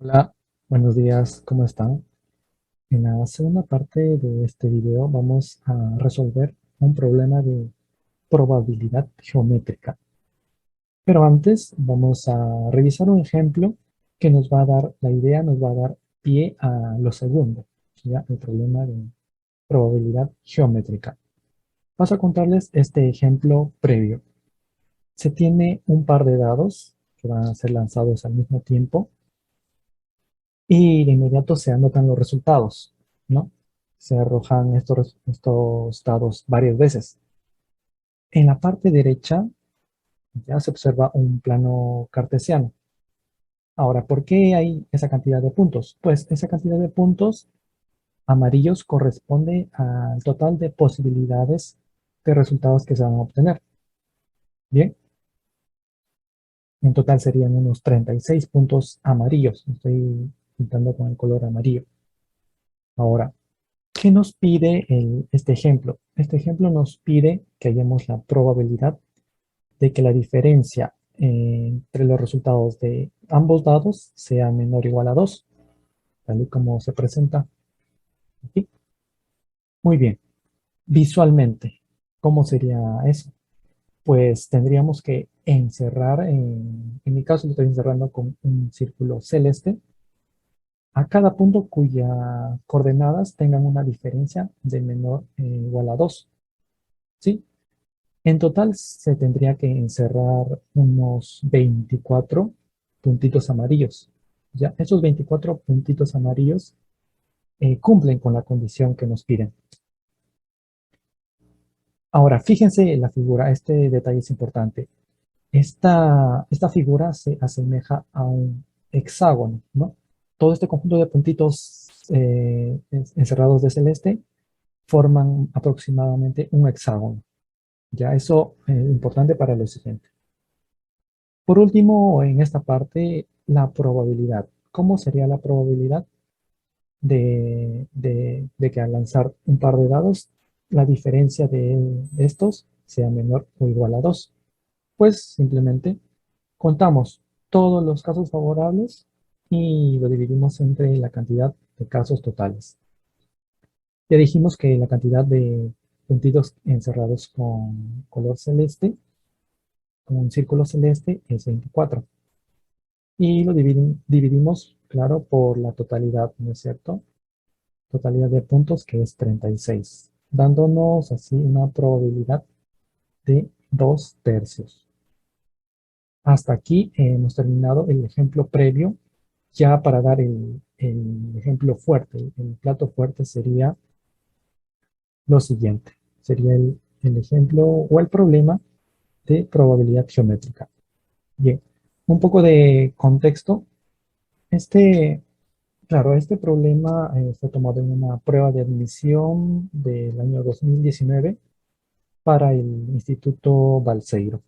Hola, buenos días, ¿cómo están? En la segunda parte de este video vamos a resolver un problema de probabilidad geométrica. Pero antes vamos a revisar un ejemplo que nos va a dar la idea, nos va a dar pie a lo segundo, ¿ya? El problema de probabilidad geométrica. Paso a contarles este ejemplo previo. Se tiene un par de dados que van a ser lanzados al mismo tiempo y de inmediato se anotan los resultados, ¿no? Se arrojan estos dados varias veces. En la parte derecha ya se observa un plano cartesiano. Ahora, ¿por qué hay esa cantidad de puntos? Pues esa cantidad de puntos amarillos corresponde al total de posibilidades de resultados que se van a obtener. Bien, en total serían unos 36 puntos amarillos. Estoy pintando con el color amarillo. Ahora, ¿qué nos pide este ejemplo? Este ejemplo nos pide que hallemos la probabilidad de que la diferencia entre los resultados de ambos dados sea menor o igual a 2, tal y como se presenta aquí. Muy bien, visualmente, ¿cómo sería eso? Pues tendríamos que encerrar, en mi caso lo estoy encerrando con un círculo celeste, a cada punto cuyas coordenadas tengan una diferencia de menor o igual a 2. ¿Sí? En total se tendría que encerrar unos 24 puntitos amarillos. Ya, esos 24 puntitos amarillos cumplen con la condición que nos piden. Ahora, fíjense en la figura, este detalle es importante. Esta figura se asemeja a un hexágono, ¿no? Todo este conjunto de puntitos encerrados de celeste forman aproximadamente un hexágono. Ya, eso es importante para lo siguiente. Por último, en esta parte, la probabilidad. ¿Cómo sería la probabilidad de que al lanzar un par de dados, la diferencia de estos sea menor o igual a 2? Pues simplemente contamos todos los casos favorables y lo dividimos entre la cantidad de casos totales. Ya dijimos que la cantidad de puntitos encerrados con color celeste, con un círculo celeste, es 24. Y lo dividimos, claro, por la totalidad, ¿no es cierto? Totalidad de puntos que es 36, dándonos así una probabilidad de 2 tercios. Hasta aquí hemos terminado el ejemplo previo. Ya para dar el ejemplo fuerte, el plato fuerte sería lo siguiente. Sería el ejemplo o el problema de probabilidad geométrica. Bien, un poco de contexto. Este Claro, este problema fue tomado en una prueba de admisión del año 2019 para el Instituto Balseiro.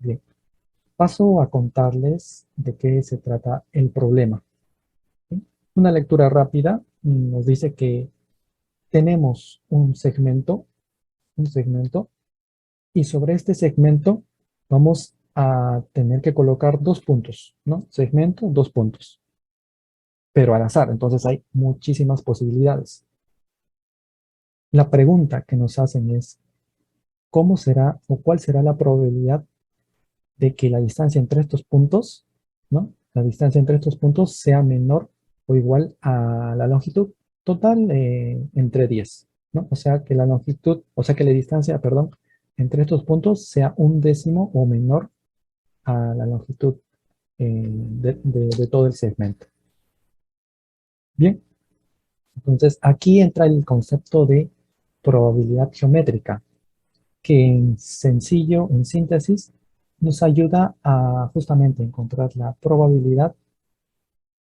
Bien, paso a contarles de qué se trata el problema. ¿Sí? Una lectura rápida nos dice que tenemos un segmento, y sobre este segmento vamos a tener que colocar dos puntos, ¿no? Segmento, dos puntos, pero al azar, entonces hay muchísimas posibilidades. La pregunta que nos hacen es, ¿cómo será o cuál será la probabilidad de que la distancia entre estos puntos, ¿no? La distancia entre estos puntos sea menor o igual a la longitud total entre 10, ¿no? O sea que la longitud, o sea que la distancia, perdón, entre estos puntos sea un décimo o menor a la longitud de todo el segmento. Bien, entonces aquí entra el concepto de probabilidad geométrica, que en sencillo, en síntesis, nos ayuda a justamente encontrar la probabilidad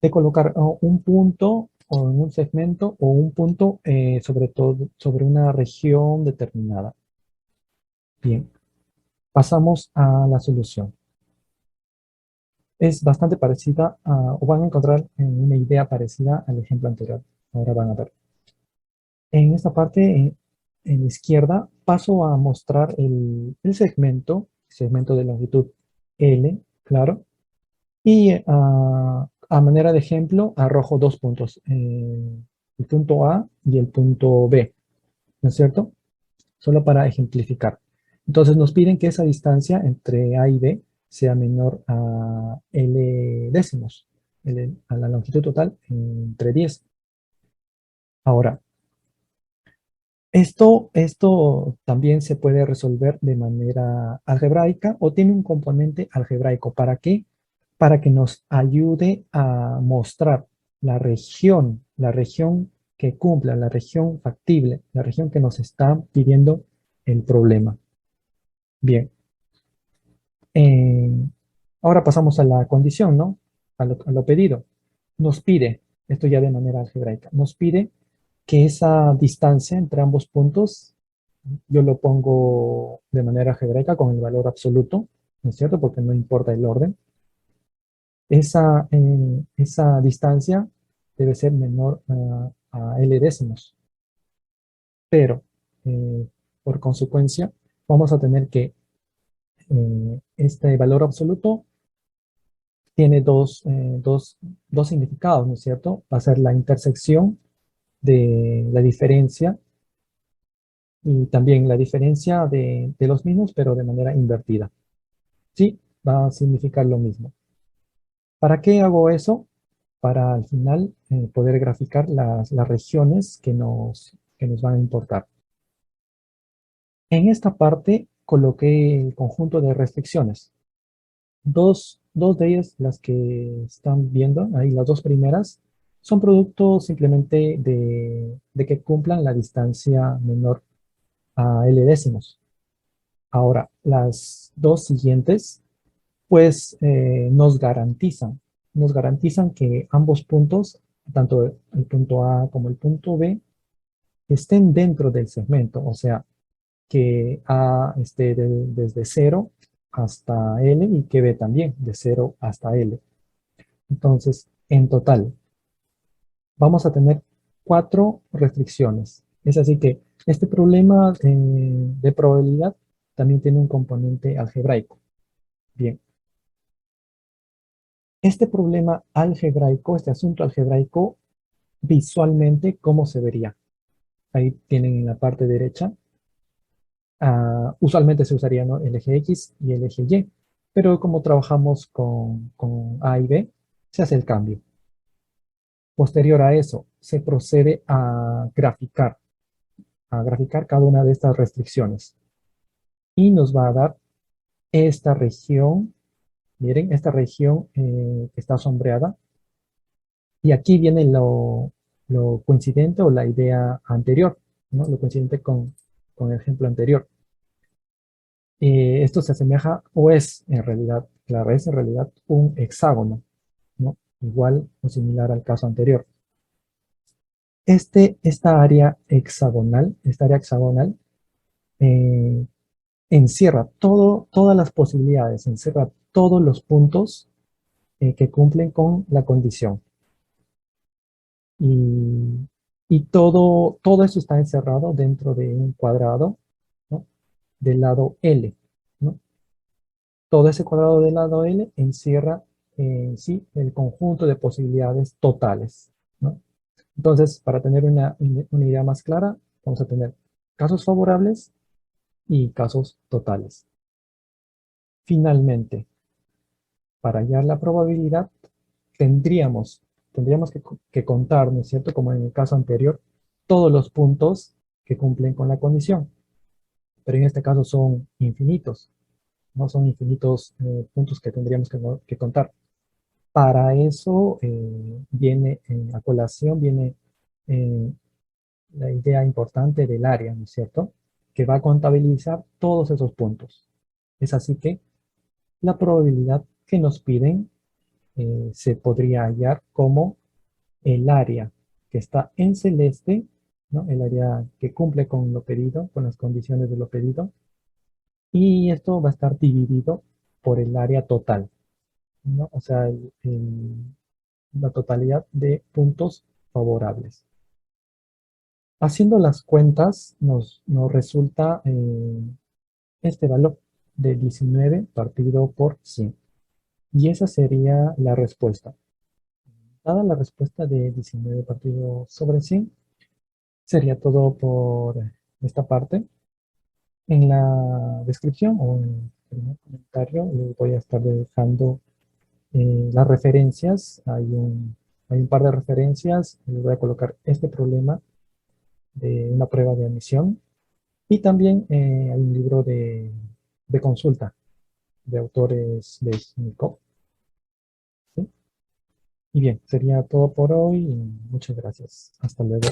de colocar un punto o en un segmento o un punto sobre todo sobre una región determinada. Bien, pasamos a la solución. Es bastante parecida o van a encontrar en una idea parecida al ejemplo anterior. Ahora van a ver. En esta parte, en la izquierda, paso a mostrar el segmento de longitud L, claro, y A manera de ejemplo, arrojo dos puntos, el punto A y el punto B, ¿no es cierto? Solo para ejemplificar. Entonces nos piden que esa distancia entre A y B sea menor a L décimos, a la longitud total entre 10. Ahora, esto también se puede resolver de manera algebraica o tiene un componente algebraico. ¿Para qué? Para que nos ayude a mostrar la región que cumpla, la región factible, la región que nos está pidiendo el problema. Bien, eh, ahora pasamos a la condición, ¿no? A lo pedido. Nos pide, esto ya de manera algebraica, nos pide que esa distancia entre ambos puntos, yo lo pongo de manera algebraica con el valor absoluto, ¿no es cierto? Porque no importa el orden. Esa distancia debe ser menor a L décimos, pero por consecuencia vamos a tener que este valor absoluto tiene dos significados, ¿no es cierto? Va a ser la intersección de la diferencia y también la diferencia de los mismos, pero de manera invertida. Sí, va a significar lo mismo. ¿Para qué hago eso? Para al final poder graficar las regiones que nos van a importar. En esta parte coloqué el conjunto de restricciones. Dos de ellas, las que están viendo, ahí las dos primeras, son producto simplemente de que cumplan la distancia menor a L décimos. Ahora, las dos siguientes, pues nos garantizan que ambos puntos, tanto el punto A como el punto B, estén dentro del segmento, o sea, que A esté desde 0 hasta L y que B también, de 0 hasta L. Entonces, en total, vamos a tener 4 restricciones. Es así que este problema de probabilidad también tiene un componente algebraico. Bien, este problema algebraico, este asunto algebraico, visualmente, ¿cómo se vería? Ahí tienen en la parte derecha. Usualmente se usaría, ¿no?, el eje X y el eje Y, pero como trabajamos con A y B, se hace el cambio. Posterior a eso, se procede a graficar cada una de estas restricciones. Y nos va a dar esta región, miren, esta región que está sombreada. Y aquí viene lo coincidente o la idea anterior, ¿no? Lo coincidente con el ejemplo anterior. Esto se asemeja o es en realidad, claro, es en realidad un hexágono, ¿no? Igual o similar al caso anterior. Esta área hexagonal eh, encierra todas las posibilidades, encierra todos los puntos que cumplen con la condición. Y todo eso está encerrado dentro de un cuadrado, ¿no?, del lado L, ¿no? Todo ese cuadrado del lado L encierra en sí el conjunto de posibilidades totales, ¿no? Entonces, para tener una idea más clara, vamos a tener casos favorables y casos totales. Finalmente, para hallar la probabilidad, tendríamos que contar, ¿no es cierto?, como en el caso anterior, todos los puntos que cumplen con la condición. Pero en este caso son infinitos, no son infinitos puntos que tendríamos que contar. Para eso viene a colación, viene eh, la idea importante del área, ¿no es cierto?, que va a contabilizar todos esos puntos. Es así que la probabilidad que nos piden se podría hallar como el área que está en celeste, ¿no?, el área que cumple con lo pedido, con las condiciones de lo pedido, y esto va a estar dividido por el área total, ¿no? O sea, la totalidad de puntos favorables. Haciendo las cuentas nos resulta este valor de 19 partido por 100. Y esa sería la respuesta. dada la respuesta de 19 partidos sobre 100, sería todo por esta parte. En la descripción o en el primer comentario les voy a estar dejando las referencias. Hay un par de referencias. Les voy a colocar este problema de una prueba de admisión. Y también hay un libro de consulta de autores de SNICO. ¿Sí? Y bien, sería todo por hoy y muchas gracias. Hasta luego.